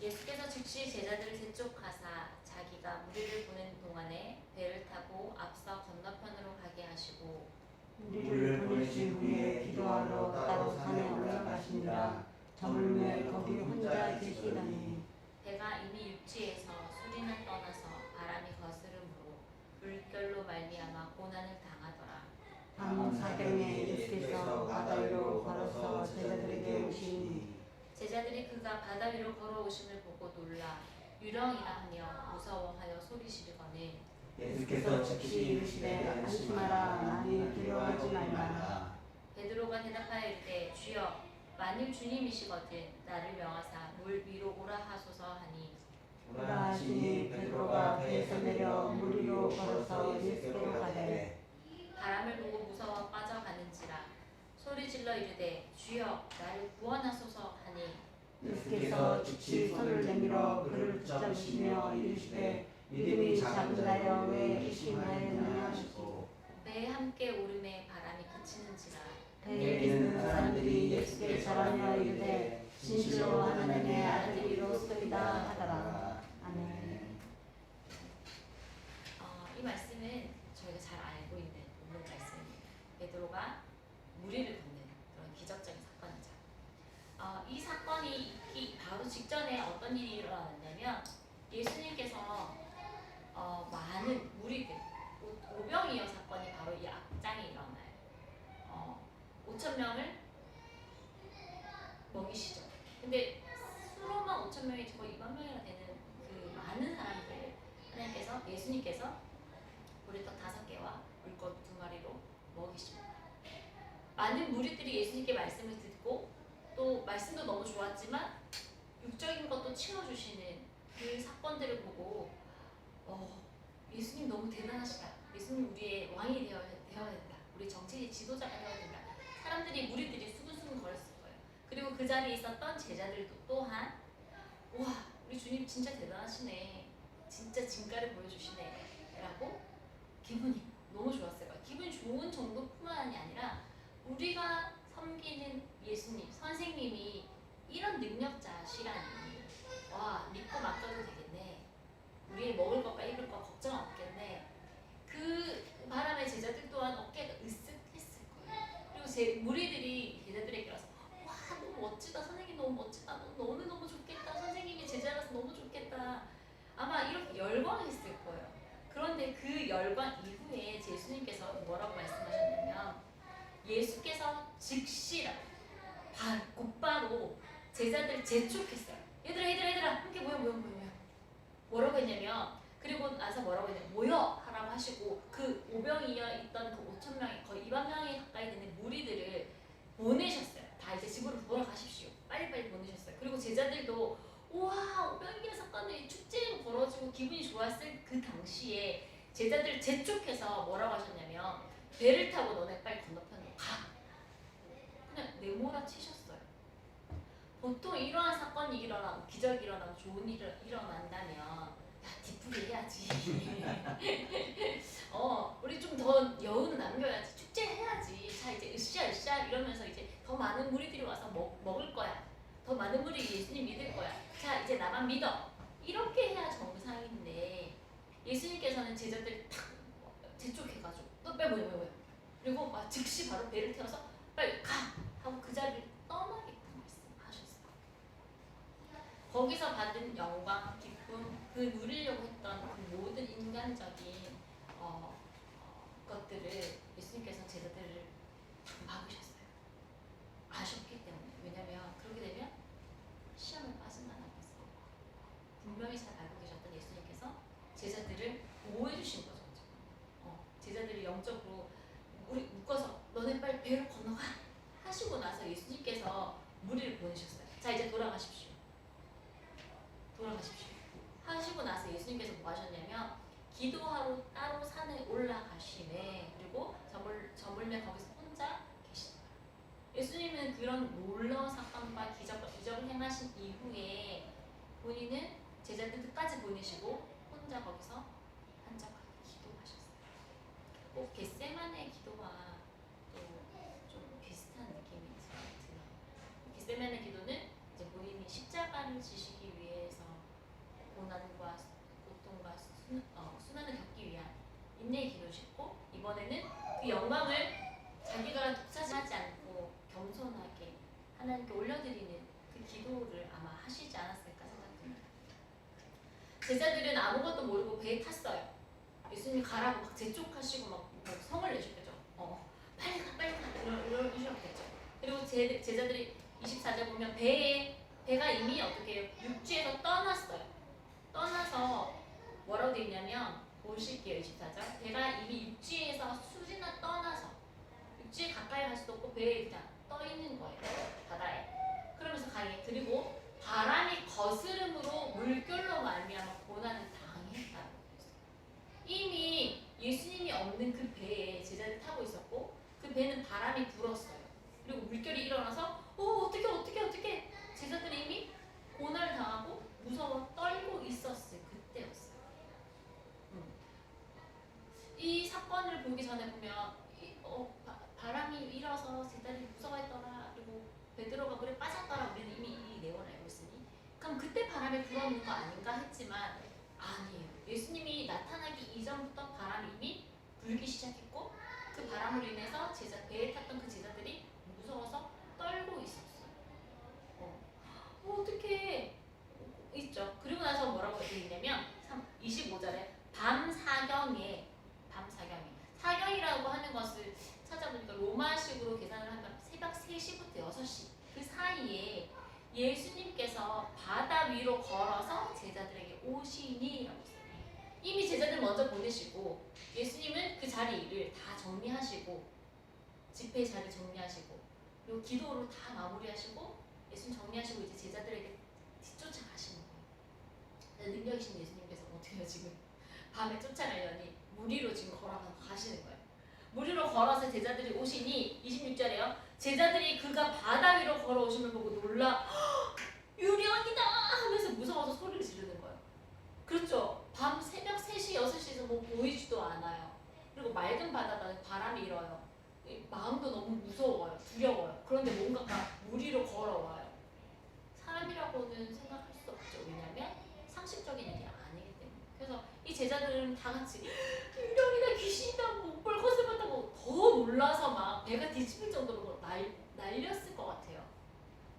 예수께서 즉시 제자들을 재촉하사 자기가 무리를 보낸 동안에 배를 타고 앞서 건너편으로 가게 하시고 우리를 보내신 후에 기도하러 따로 산에 올라가시니라. 저물매 거기 혼자 계시다니. 배가 이미 육지에서 수리는 떠나서 바람이 거스름으로 물결로 말미암아 고난을 당하더라. 밤 사경에 예수께서 바다 위로 걸어서 제자들에게 오시니 제자들이 그가 바다 위로 걸어오심을 보고 놀라 유령이라 하며 무서워하여 소리 지르거늘 예수께서 즉시 이르시되 안심하라. 나니 두려워하지 말라. 베드로가 대답하여 이르되 주여 만일 주님이시거든 나를 명하사 물 위로 오라 하소서 하니 오라 하시니 베드로가 배에서 내려 물 위로 걸어서 예수께로 가되 바람을 보고 무서워 빠져가는지라 소리질러 이르되 주여 나를 구원하소서 하니 예수께서 즉시 손을 내밀어 그를 붙잡으시며 이르시되 믿음이 작은다여 왜 의심하였느냐 하시고 배에 함께 오름에 바람이 그치는지라 배에 있는 사람들이 예수께 절하며 이르되 진실로 하나님의 아들이로소이다 하더라. 아멘. 이 말씀은 저희가 잘 알고 있는 본문 말씀입니다. 베드로가 무리를 걷는 그런 기적적인 사건이죠. 이 사건이 있기 바로 직전에 어떤 일이 일어났냐면 예수님께서 많은 무리들 오병이어 사건이 바로 이 앞장에 일어나요. 5천 명을 먹이시죠. 근데 수로만 5천 명이 거의 2만 명이나 되는 그 많은 사람들 하나님께서 예수님께서 보리떡 5개와 물고기 2마리로 먹이십니다. 많은 무리들이 예수님께 말씀을 듣고 또 말씀도 너무 좋았지만 육적인 것도 채워주시는 그 사건들을 보고 예수님 너무 대단하시다. 예수님 우리의 왕이 되어야 된다. 우리 정치의 지도자가 되어야 된다. 사람들이 무리들이 수근수근 거렸을 거예요. 그리고 그 자리에 있었던 제자들도 또한 와 우리 주님 진짜 대단하시네. 진짜 진가를 보여주시네. 라고 기분이 너무 좋았을 거예요. 기분이 좋은 정도뿐만이 아니라 우리가 섬기는 예수님, 선생님이 이런 능력자시라니 와 믿고 맡겨도 되겠네. 우리 먹을 것과 입을 것 걱정 없겠네. 그 바람에 제자들 또한 어깨가 으쓱했을 거예요. 그리고 무리들이 제자들에게 와서 와 너무 멋지다. 선생님 너무 멋지다. 너무 좋겠다. 선생님이 제자라서 너무 좋겠다. 아마 이렇게 열광했을 거예요. 그런데 그 열광 이후에 예수님께서 뭐라고 말씀하셨냐면 예수께서 즉시 곧바로 제자들 재촉했어요. 얘들아 함께 모여. 뭐라고 했냐면 그리고 나서 뭐라고 했냐면 모여 하라고 하시고 그 오병이어 있던 그 5천 명이 거의 2만 명이 가까이 되는 무리들을 보내셨어요. 다 이제 집으로 돌아가십시오. 빨리빨리 보내셨어요. 그리고 제자들도 우와 오병이어 사건이 축제로 벌어지고 기분이 좋았을 그 당시에 제자들 재촉해서 뭐라고 하셨냐면 배를 타고 너네 빨리 건너편으로 가. 그냥 내몰아 치셨어요. 보통 이러한 사건이 일어나고 기적이 일어나고 좋은 일이 일어난다면 야 뒤풀이 해야지. 우리 좀 더 여운 남겨야지. 축제 해야지. 자 이제 으쌰 이러면서 이제 더 많은 무리들이 와서 먹을 거야. 더 많은 무리들이 예수님 믿을 거야. 자 이제 나만 믿어. 이렇게 해야 정상인데 예수님께서는 제자들 탁 재촉해가지고 너 빨리 뭐야 그리고 즉시 바로 배를 태워서 빨리 가 하고 그 자리를 떠나게끔 말씀하셨어요. 거기서 받은 영광, 기쁨, 그 누리려고 했던 그 모든 인간적인 것들을 예수님께서 제자들을 막으셨어요. 아셨기 때문에. 왜냐면 그렇게 되면 시험에 빠진다는 것을 분명히 잘 알고 계셨던 예수님께서 제자들을 보호해 주신 거죠. 제자들이 영적으로 우리 묶어서 너네 빨리 배를 건너가 하시고 나서 예수님께서 무리를 보내셨어요. 자 이제 돌아가십시오. 하시고 나서 예수님께서 뭐 하셨냐면 기도하러 따로 산에 올라가시네. 그리고 저물매 거기서 혼자 계시는 거예요. 예수님은 그런 놀라운 사건과 기적을 행하신 이후에 본인은 제자들 끝까지 보내시고 혼자 거기서 한적하게 기도하셨어요. 꼭 겟세마네 기도와 또 좀 비슷한 느낌이 들어요. 겟세마네 기도는 이제 본인이 십자가를 지시기 위해서 고난과 고통과 순환을 겪기 위한 인내의 기도를 싣고 이번에는 그 영광을 자기가 독차지하지 않고 겸손하게 하나님께 올려드리는 그 기도를 아마 하시지 않았을까 생각합니다. 제자들은 아무것도 모르고 배에 탔어요. 예수님이 가라고 막 재촉하시고 막 성을 내셨겠죠. 빨리 가 빨리 가 이러셨겠죠. 그리고 제자들이 24절 보면 배가 이미 어떻게 해요? 육지에서 떠났어요. 떠나서 뭐라고 되어 있냐면 보실게요. 24절 배가 이미 육지에서 수지나 떠나서 육지에 가까이 갈 수도 없고 배에 그냥 떠 있는 거예요. 바다에. 그러면서 가니 그리고 바람이 거스름으로 물결로 말미암아 고난을 당했다고 했어요. 이미 예수님이 없는 그 배에 제자들이 타고 있었고 그 배는 바람이 불었어요. 그리고 물결이 일어나서 어떻게 제자들이 이미 고난을 당하고 무서워 떨고 있었을 그때였어요. 이 사건을 보기 전에 보면 바람이 일어서 제자들이 무서워했더라. 그리고 베드로가 물에 빠졌더라. 우리는 이미 이 내용을 알고 있으니 그럼 그때 바람이 불어오는 거 아닌가 했지만 아니에요. 예수님이 나타나기 이전부터 바람이 이미 불기 시작했고 그 바람으로 인해서 배에 탔던 그 제자들이 무서워서 떨고 있었어요. 어떻게 있죠. 그리고 나서 뭐라고 되어 있냐면 25절에 밤 사경에 사경이라고 하는 것을 찾아보니까 로마식으로 계산을 하면 새벽 3시부터 6시 그 사이에 예수님께서 바다 위로 걸어서 제자들에게 오시니라고 했어요. 이미 제자들 먼저 보내시고 예수님은 그 자리를 다 정리하시고 집회의 자리를 정리하시고 그리고 기도로 다 마무리하시고 예수님 정리하시고 이제 제자들에게 뒤쫓아가시는 거예요. 능력 있신 예수님께서 어떻게 해요 지금 밤에 쫓아가려니 물 위로 지금 걸어가시는 거예요. 물 위로 걸어서 제자들이 오시니 26절에요. 제자들이 그가 바다 위로 걸어오심을 보고 놀라 유령이다 하면서 무서워서 소리를 지르는 거예요. 그렇죠. 밤 새벽 3시, 6시에서 뭐 보이지도 않아요. 그리고 맑은 바다가 바람이 일어요. 마음도 너무 무서워요. 두려워요. 그런데 뭔가가 물 위로 걸어와요. 사람이라고는 생각할 수 없죠. 왜냐하면 상식적인 일이 아니기 때문에. 그래서 이 제자들은 다 같이 유령이다 귀신이다 못 볼 것을 봤다고 더 놀라서 막 배가 뒤집힐 정도로 날렸을 것 같아요.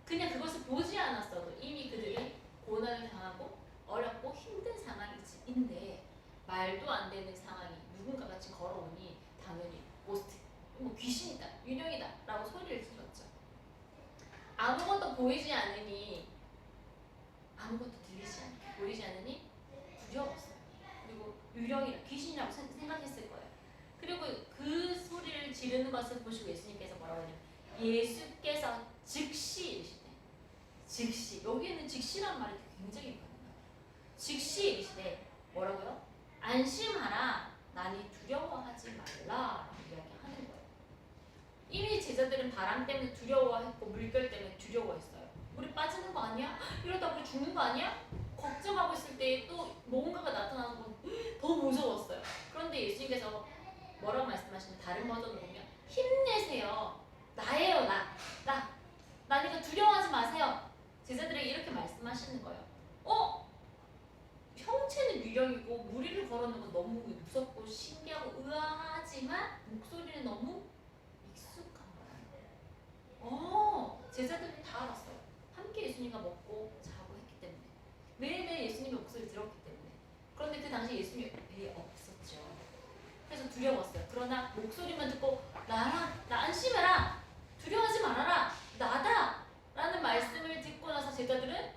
그냥 그것을 보지 않았어도 이미 그들이 고난을 당하고 어렵고 힘든 상황인데 말도 안 되는 상황이 누군가 같이 걸어오니 당연히 뭐 귀신이다 유령이다 라고 소리를 질렀죠. 아무것도 보이지 않으니 아무것도 보이지 않으니 두려웠어요. 그리고 유령이라 귀신이라고 생각했을 거예요. 그리고 그 소리를 지르는 것을 보시고 예수님께서 뭐라고 하냐면 예수께서 즉시 이르시되 즉시 여기에는 즉시란 말이 굉장히 많아요. 즉시 이르시되 뭐라고요? 안심하라 나니 두려워하지 말라 라고 이야기하는 거예요. 이미 제자들은 바람 때문에 두려워했고 물결 때문에 두려워했어요. 우리 빠지는 거 아니야? 이러다 우리 죽는 거 아니야? 걱정하고 있을 때 또 뭔가가 나타나서 더 무서웠어요. 그런데 예수님께서 뭐라고 말씀하시는 다른 버전을 보면 힘내세요. 나예요 나니까 두려워하지 마세요. 제자들에게 이렇게 말씀하시는 거예요. 형체는 유령이고 물 위를 걸어오는 건 너무 무섭고 신기하고 의아하지만 목소리는 너무 익숙한 거예요. 제자들이 다 알았어요. 함께 예수님과 먹고 자고 했기 때문에 매일매일 예수님의 목소리를 들었기 때문에. 그런데 그 당시 예수님이 배에 없었죠. 그래서 두려웠어요. 그러나 목소리만 듣고 나 안심해라 두려워하지 말아라 나다 라는 말씀을 듣고 나서 제자들은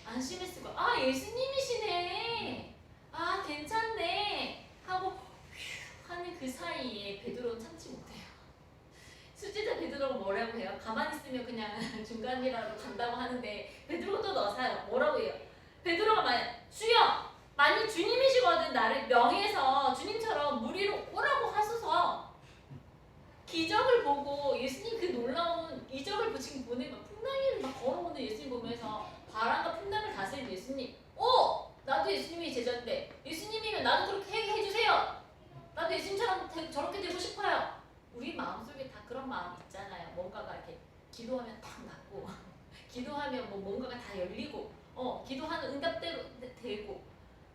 안심했을 거예요. 예수님이시네 괜찮네 하고 휴 하는 그 사이에 베드로는 참지 못해요. 수지자 베드로가 뭐라고 해요? 가만히 있으면 그냥 중간이라도 간다고 하는데 베드로가 또 나서요. 뭐라고 해요? 베드로가 주여 만일 주님이시거든 나를 명예해서 주님처럼 물 위로 오라고 하소서. 기적을 보고 예수님 그 놀라운 이적을 지금 보내면 풍랑이를 막 걸어오는 예수님 보면서 바람과 풍랑을 다스리는 예수님 나도 예수님이 제자인데 예수님이면 나도 그렇게 해주세요. 나도 예수님처럼 저렇게 되고 싶어요. 우리 마음속에 다 그런 마음 있잖아요. 뭔가가 이렇게 기도하면 탁 낫고 기도하면 뭐 뭔가가 다 열리고 기도하는 응답대로 되고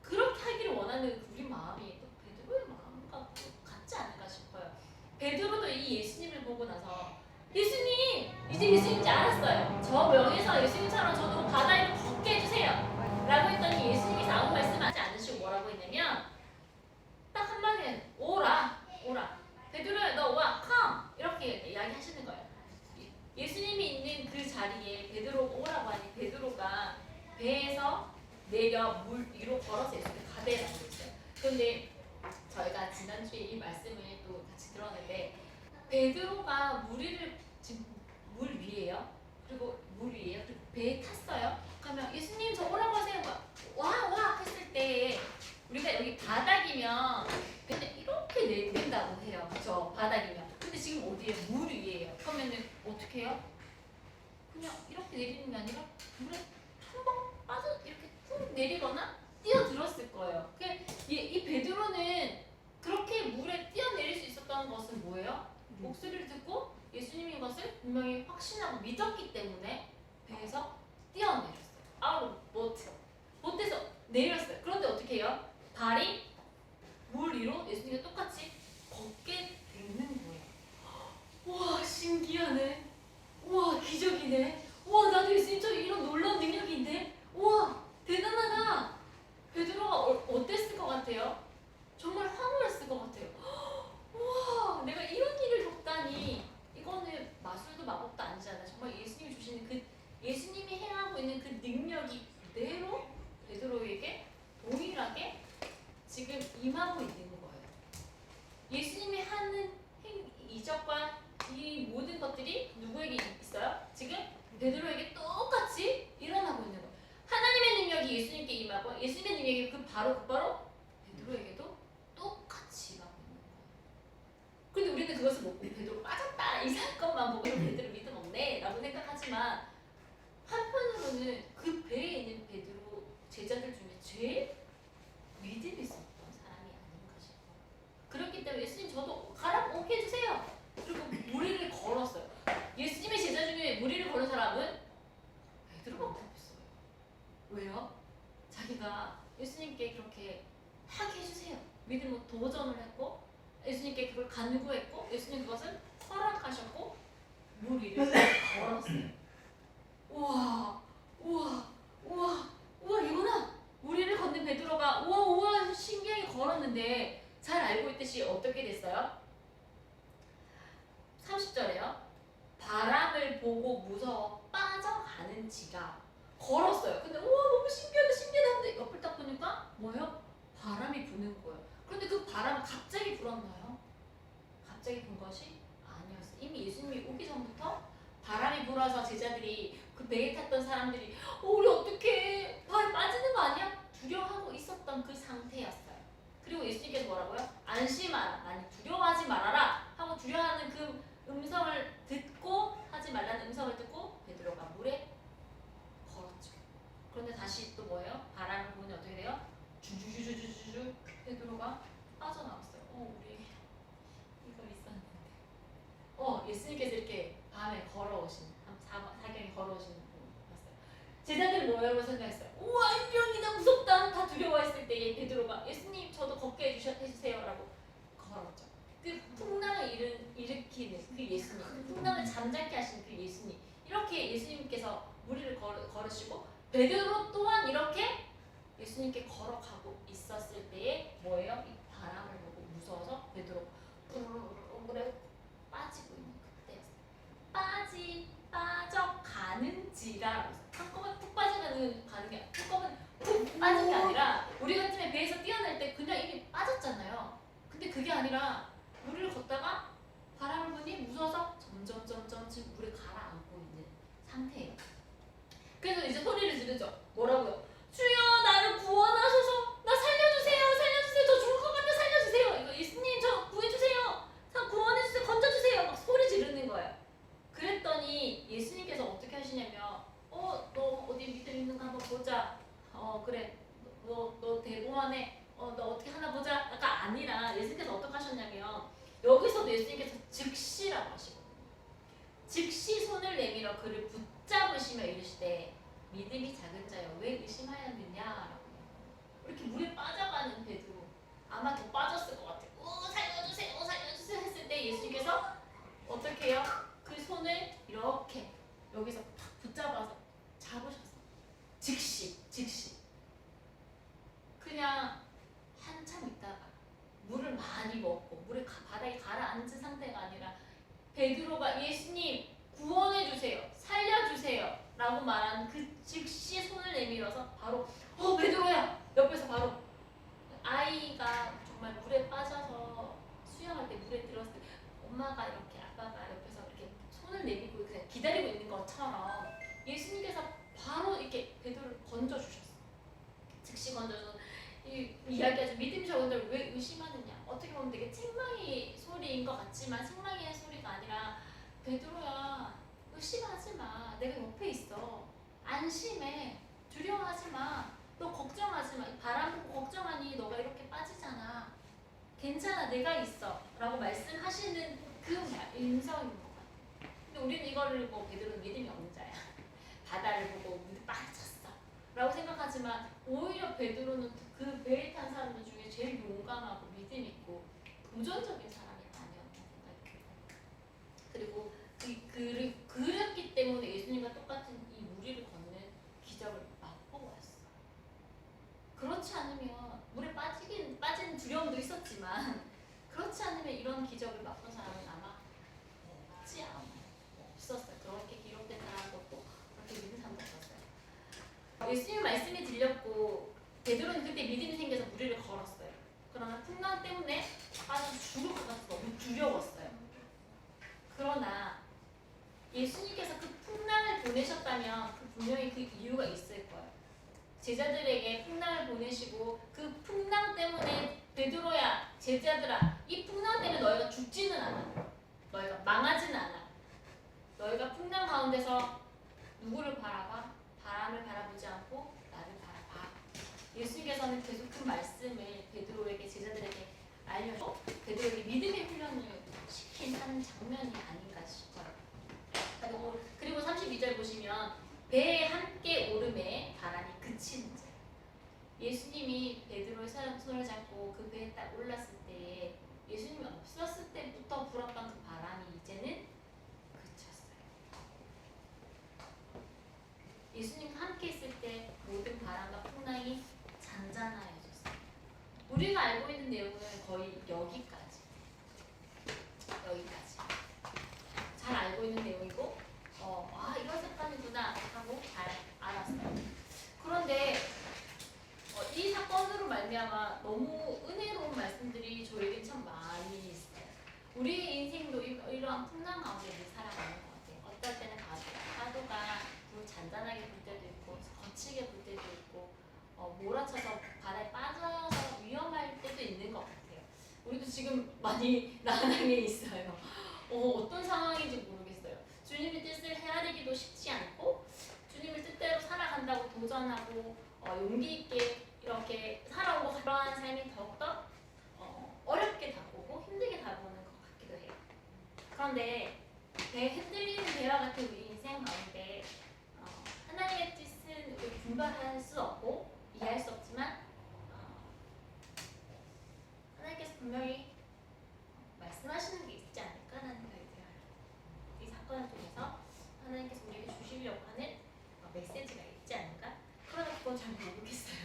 그렇게 하기를 원하는 우리 마음이 또 베드로의 마음과 같지 않을까 싶어요. 베드로도 이 예수님을 보고 나서 예수님, 이제 예수님인지 알았어요. 저 명에서 예수님처럼 저도 바다 위를 걷게 해주세요 라고 했더니 예수님께서 아무 말씀하지 않으시고 뭐라고 했냐면 딱 한마디에 오라 오라 베드로야 너 와 come 이렇게 이야기하시는 거예요. 예수님이 있는 그 자리에 베드로가 오라고 하니 베드로가 배에서 내려 물 위로 걸어서 예수님을 가대라고 했어요. 그런데 저희가 지난주에 이 말씀을 또 같이 들었는데 베드로가 물 위를 지금 물 위에요. 그리고 물 위에요. 그리고 배에 탔어요. 그러면 예수님 저 오라고 하세요. 와 했을 때 우리가 여기 바닥이면 근데 이렇게 낸다고 해요. 그죠? 바닥이면. 근데 지금 어디에 물 위에요. 그러면은 어떻게 해요? 그냥 이렇게 내리는 게 아니라 물에 한번 빠져 이렇게 툭 내리거나 뛰어들었을 거예요. 이 베드로는 그렇게 물에 뛰어내릴 수 있었던 것은 뭐예요? 목소리를 듣고 예수님인 것을 분명히 확신하고 믿었기 때문에 배에서 뛰어내렸어요. 보트에서 내렸어요. 그런데 어떻게 해요? 발이 물 위로 예수님과 똑같이 걷게 되는 거예요. 와 신기하네. 와 기적이네. 와 나도 예수님처럼 이런 놀라운 능력인데. 와 대단하다. 베드로가 어땠을 것 같아요? 정말 황홀했을 것 같아요. 와 내가 이런 일을 겪다니. 이거는 마술도 마법도 아니잖아요. 정말 예수님이 주시는 그 예수님이 행하고 있는 그 능력이 그대로 베드로에게 동일하게 지금 임하고 있는 거예요. 예수님이 하는 이적과 이 모든 것들이 누구에게 있어요? 지금 베드로에게 똑같이 일어나고 있는 거예요. 하나님의 능력이 예수님께 임하고 예수님의 능력이 곧바로 베드로에게도 똑같이 임하고 있는 거예요. 근데 우리는 그것을 보고 베드로 빠졌다 이 사건만 보고 베드로 믿음 없네 라고 생각하지만 한편으로는 그 배에 있는 베드로 제자들 중에 제일 믿음이 있었던 사람이 아닌가 싶어요. 그렇기 때문에 예수님 저도 가라 오게 해주세요. 그리고 무리를 걸었어요. 예수님의 제자 중에 무리를 걸은 사람은 베드로밖에 없어요. 왜요? 자기가 예수님께 그렇게 하게 해주세요. 믿음으로 도전을 했고 예수님께 그걸 간구했고 예수님 그것을 허락하셨고 무리를 걸었어요. 우와 이거나 무리를 걷는 베드로가 우와 신기하게 걸었는데 잘 알고 있듯이 어떻게 됐어요? 30절에요. 바람을 보고 무서워 빠져가는 지가 걸었어요. 근데 우와 너무 신기하다 하는데 옆을 딱 보니까 뭐예요? 바람이 부는 거예요. 그런데 그 바람은 갑자기 불었나요? 갑자기 분 것이 아니었어요. 이미 예수님이 오기 전부터 바람이 불어서 제자들이 그 배에 탔던 사람들이 우리 어떡해 발 빠지는 거 아니야? 두려워하고 있었던 그 상태였어요. 그리고 예수님께서 뭐라고요? 안심하라 아니 두려워하지 말아라 하고 두려워하는 그 음성을 듣고 하지 말라는 음성을 듣고 베드로가 물에 걸었죠. 그런데 다시 또 뭐예요? 바람을 부으니 어떻게 돼요? 주주주주주주 베드로가 빠져나왔어요. 우리 이거 있었는데 예수님께서 이렇게 밤에 걸어오신 사경에 걸어오시는 분 봤어요. 제자들은 뭐라고 생각했어요? 우와 인병이다 무섭다 다 두려워했을 때에 베드로가 예수님 저도 걷게 해주세요 라고 걸었죠. 그 풍랑을 일으키는 그 예수님, 그 풍랑을 잠잠케 하시는 그 예수님 이렇게 예수님께서 무리를 걸으시고 베드로 또한 이렇게 예수님께 걸어가고 있었을 때에 뭐예요? 이 바람을 보고 무서워서 베드로 물에 빠지고 있는 그때였어요. 빠져가는지라 한꺼번에 푹 가는 게 한꺼번에 푹 빠진 게 아니라 우리 같으면 배에서 뛰어날 때 그냥 이미 빠졌잖아요. 근데 그게 아니라 물을 걷다가 바람을 보니 무서워서 점점 지금 물에 가라앉고 있는 상태예요. 그래서 이제 소리를 지르죠. 뭐라고요? 주여 나를 구원하소서. 나 살려주세요. 저 죽을 것 같아. 살려주세요. 이거 예수님 저 구해주세요. 구원해주세요. 건져주세요. 막 소리 지르는 거예요. 그랬더니 예수님께서 어떻게 하시냐면 너 어디 믿음 있는 거 한번 보자. 그래 너 대공원에 너 어떻게 하나 보자. 약간 아니라 예수님께서 어떻게 하셨냐면 여기서도 예수님께서 즉시라고 하시거든요. 즉시 손을 내밀어 그를 붙잡으시며 이르시되 믿음이 작은 자여 왜 의심하였느냐라고. 이렇게 물에 와서 바로 베드로야 옆에서 바로 아이가 정말 물에 빠져서 수영할 때 물에 들었을 때 엄마가 이렇게 아빠가 옆에서 이렇게 손을 내밀고 그냥 기다리고 있는 것처럼 예수님께서 바로 이렇게 베드로를 건져 주셨어. 즉시 건져서 이 이야기하죠. 믿음이 적은들 왜 의심하느냐. 어떻게 보면 되게 책망의 소리인 것 같지만 책망의 소리가 아니라 베드로야 의심하지 마. 내가 옆에 있어. 안심해. 두려워하지 마. 너 걱정하지 마. 바람 보고 걱정하니 너가 이렇게 빠지잖아. 괜찮아. 내가 있어. 라고 말씀하시는 그 음성인 것 같아. 근데 우리는 이거를 베드로는 믿음이 없는 자야. 바다를 보고 물에 빠졌어. 라고 생각하지만 오히려 베드로는 그 배에 탄 사람들 중에 제일 용감하고 믿음 있고 도전적인 사람이 아니었나 생각이 들어요. 그리고 그랬기 때문에 예수님과 똑같은 이 무리를 걷는 기적을 맛보고 왔어. 그렇지 않으면 물에 빠진 두려움도 있었지만 그렇지 않으면 이런 기적을 맛본 사람은 아마 없지 않아요. 없었어요. 그렇게 기록된 사람도 없고 그렇게 믿는 사람도 없었어요. 예수님 말씀이 들렸고 베드로는 그때 믿음이 생겨서 무리를 걸었어요. 그러나 풍랑 때문에 빠져서 죽을 것 같아서 너무 두려웠어요. 그러나 예수님께서 그 풍랑을 보내셨다면 분명히 그 이유가 있을 거예요. 제자들에게 풍랑을 보내시고 그 풍랑 때문에 베드로야 제자들아 이 풍랑 때문에 너희가 죽지는 않아. 너희가 망하지는 않아. 너희가 풍랑 가운데서 누구를 바라봐? 바람을 바라보지 않고 나를 바라봐. 예수님께서는 계속 그 말씀을 베드로에게 제자들에게 알려줘 베드로에게 믿음의 훈련을 시킨 한 장면이 아닌가 싶어요. 그리고 32절 보시면 배에 함께 오름에 바람이 그치는 자. 예수님이 베드로의 손을 잡고 그 배에 딱 올랐을 때 예수님이 없었을 때부터 불었던 그 바람이 이제는 그쳤어요. 예수님과 함께 있을 때 모든 바람과 풍랑이 잔잔하여졌어요. 우리가 알고 있는 내용은 거의 여기까지 잘 알고 있는 내용이고 이런 사건이구나 하고 잘 알았어요. 그런데 이 사건으로 말미암아 너무 은혜로운 말씀들이 저에게 참 많이 있어요. 우리의 인생도 이러한 풍랑 가운데 살아가는 것 같아요. 어떨 때는 파도가 잔잔하게 불 때도 있고 거칠게 불 때도 있고 몰아쳐서 바다에 빠져서 위험할 때도 있는 것 같아요. 우리도 지금 많이 난항에 있어요. 어떤 상황인지 모르겠어요. 주님의 뜻을 헤아리기도 쉽지 않고 주님의 뜻대로 살아간다고 도전하고 용기 있게 이렇게 살아오고 그러한 삶이 더욱더 어렵게 다가오고 힘들게 다가오는 것 같기도 해요. 그런데 흔들리는 배와 같은 우리 인생 가운데 하나님의 뜻은 우리 분별할 수 없고 이해할 수 없지만 하나님께서 분명히 말씀하시는 게 있지 않을까라는 생각이 들어요. 이 사건을 통해서 하나님께서 우리에게 주시려고 하는 메시지가 있지 않을까? 그러나 그건 잘 모르겠어요.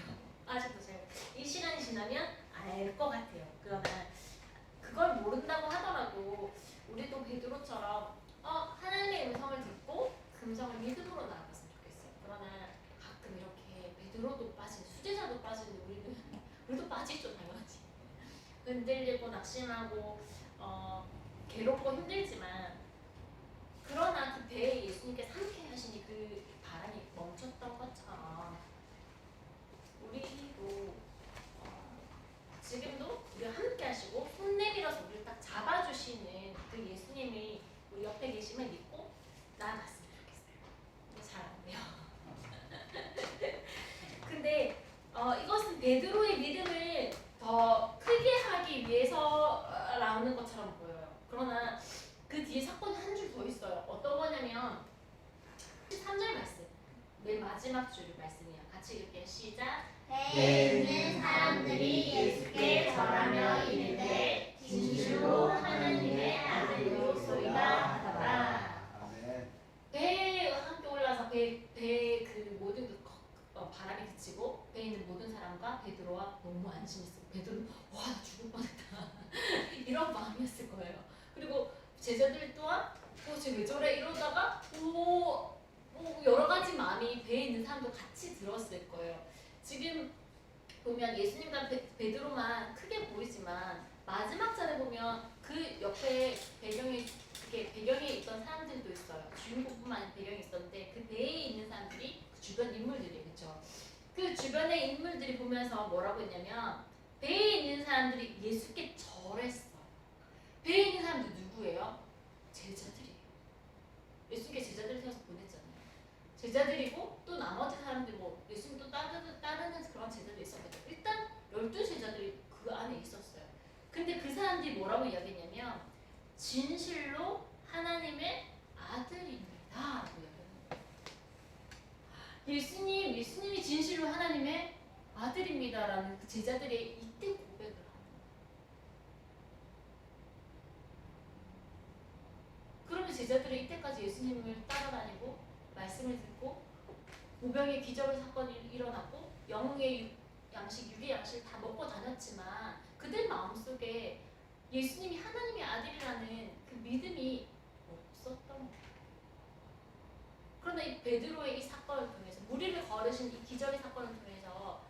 아직도 제가 이 시간이 지나면 알 것 같아요. 그러나 그걸 모른다고 하더라도 우리도 베드로처럼 하나님의 음성을 듣고 그 음성을 믿음으로 나아갔으면 좋겠어요. 그러나 가끔 이렇게 베드로도 빠진 수제자도 빠지는데 우리도 빠지죠 당연히. 흔들리고 낙심하고 괴롭고 힘들지만 그러나 그 배에 예수님께서 함께 하시니 그 바람이 멈췄던 것처럼 우리도 지금도 우리가 함께 하시고 손 내밀어서 우리를 딱 잡아주시는 그 예수님이 우리 옆에 계심을 믿고 나아갔으면 좋겠어요. 잘 안 돼요. 근데 이것은 베드로의 믿음을 더 크게 하기 위해서 나오는 것처럼 보여요. 그러나 그 뒤에 사건이 한 줄 더 있어요. 어떤 거냐면 13절 말씀. 맨 마지막 줄 말씀이에요. 같이 읽을게요. 시작. 배에 있는 사람들이 예수께 절하며 이르되 진실로 하나님의 아들이소이다 하더라. 배에 함께 올라서 배의 그 모든 바람이 그치고 배에 있는 모든 사람과 베드로와 너무 안심했어요. 베드로는 와 나 죽을 뻔했다 이런 마음이었을 거예요. 그리고 제자들 또한 쟤 왜 저래 이러다가 여러 가지 마음이 배에 있는 사람도 같이 들었을 거예요. 지금 보면 예수님과 베드로만 크게 보이지만 마지막 절에 보면 그 옆에 배경에 있던 사람들도 있어요. 주인공뿐만 아니라 배경이 있었는데 그 배에 있는 사람들이 그 주변 인물들이 그렇죠. 그 주변의 인물들이 보면서 뭐라고 했냐면 배에 있는 사람들이 예수께 절했어요. 배에 있는 사람들 누구예요? 제자들이에요. 예수님께 제자들을 태워서 보냈잖아요. 제자들이고 또 나머지 사람들 뭐 예수님 또 따르는 그런 제자들이 있었거든요. 일단 12제자들이 그 안에 있었어요. 근데 그 사람들이 뭐라고 이야기했냐면 진실로 하나님의 아들입니다 라고 이야기하는 거예요. 예수님이 진실로 하나님의 아들입니다 라는 그 제자들이 이때 고백을 하는 거예요. 그러면 제자들이 이때까지 예수님을 따라다니고 말씀을 듣고 오병의 기적의 사건이 일어났고 영의 양식, 육의 양식을 다 먹고 다녔지만 그들 마음속에 예수님이 하나님의 아들이라는 그 믿음이 없었던 거예요. 그러나 이 베드로의 이 사건을 통해서 무리를 거르신 이 기적의 사건을 통해서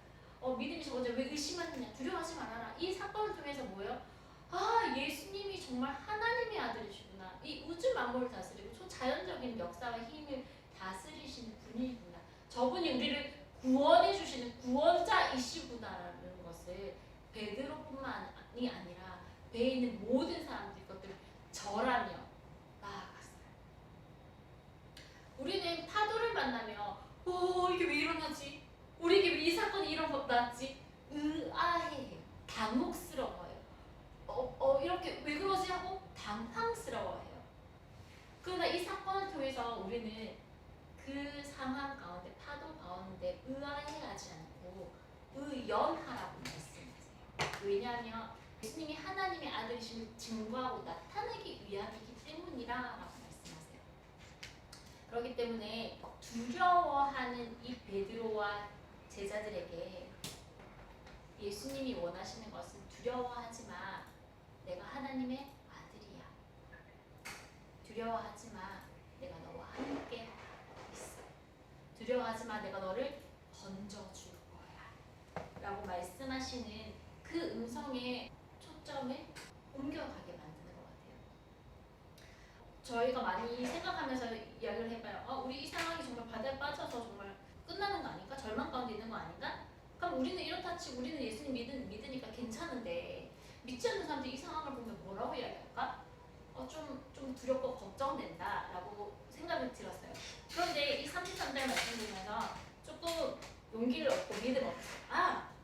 믿음이 적어져 왜 의심하느냐 두려워하지 말아라 이 사건을 통해서 뭐예요? 아 예수님이 정말 하나님의 아들이시구나. 이 우주 만물을 다스리고 초자연적인 역사와 힘을 다스리시는 분이구나. 저분이 우리를 구원해 주시는 구원자이시구나라는 것을 베드로뿐만이 아니라 배에 있는 모든 사람들이 그것들을 절하며 나아갔어요. 우리는 파도를 만나며 이게 왜 일어나지? 우리에게 왜 이 사건이 일어났지? 의아해요. 당혹스러워요. 이렇게 왜 그러지 하고 당황스러워해요. 그러나 이 사건을 통해서 우리는 그 상황 가운데 파도 가운데 의아해하지 않고 의연하라고 말씀하세요. 왜냐하면 예수님이 하나님의 아들이심을 증거하고 나타내기 위함이기 때문이라고 말씀하세요. 그렇기 때문에 두려워하는 이 베드로와 제자들에게 예수님이 원하시는 것은 두려워하지 마. 내가 하나님의 아들이야. 두려워하지 마. 내가 너와 함께 있어. 두려워하지 마. 내가 너를 건져줄 거야. 라고 말씀하시는 그 음성의 초점을 옮겨가게 만드는 것 같아요. 저희가 많이 생각하면서 이야기를 해봐요. 우리 이 상황이 정말 바다에 빠져서 정말 끝나는 거 아닐까? 절망 가운데 있는 거 아닌가? 그럼 우리는 이렇다 치고 우리는 예수님 믿으니까 괜찮은데 믿지 않는 사람들이 이 상황을 보면 뭐라고 이야기할까? 좀 두렵고 걱정된다 라고 생각이 들었어요. 그런데 이 33절 말씀 보면서 조금 용기를 얻고 믿음 얻고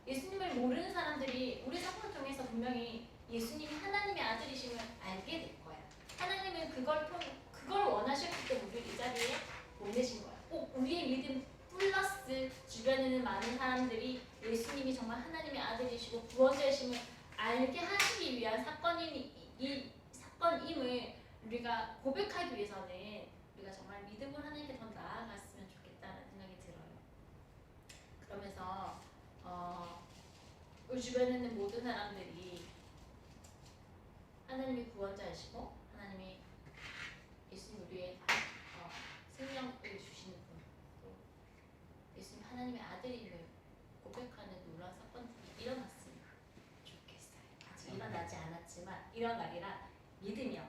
예수님을 모르는 사람들이 우리 사건을 통해서 분명히 예수님이 하나님의 아들이심을 알게 될 거야. 하나님은 그걸 원하셨기 때문에 우리를 이 자리에 보내신 거야. 꼭 우리의 믿음 플러스 주변에 있는 많은 사람들이 예수님이 정말 하나님의 아들이시고 구원자이심을 알게 하시기 위한 사건임을 우리가 고백하기 위해서는 우리가 정말 믿음으로 하나님께 더 나아갔으면 좋겠다는 생각이 들어요. 그러면서 우리 주변에 있는 모든 사람들이 하나님이 구원자이시고 하나님이 예수님 우리의 생명을 주시는 분, 또 예수님 하나님의 아들임을 고백하는 놀라운 사건들이 일어났으면 좋겠어요. 아직 일어나지 않았지만 일어나리라 믿으며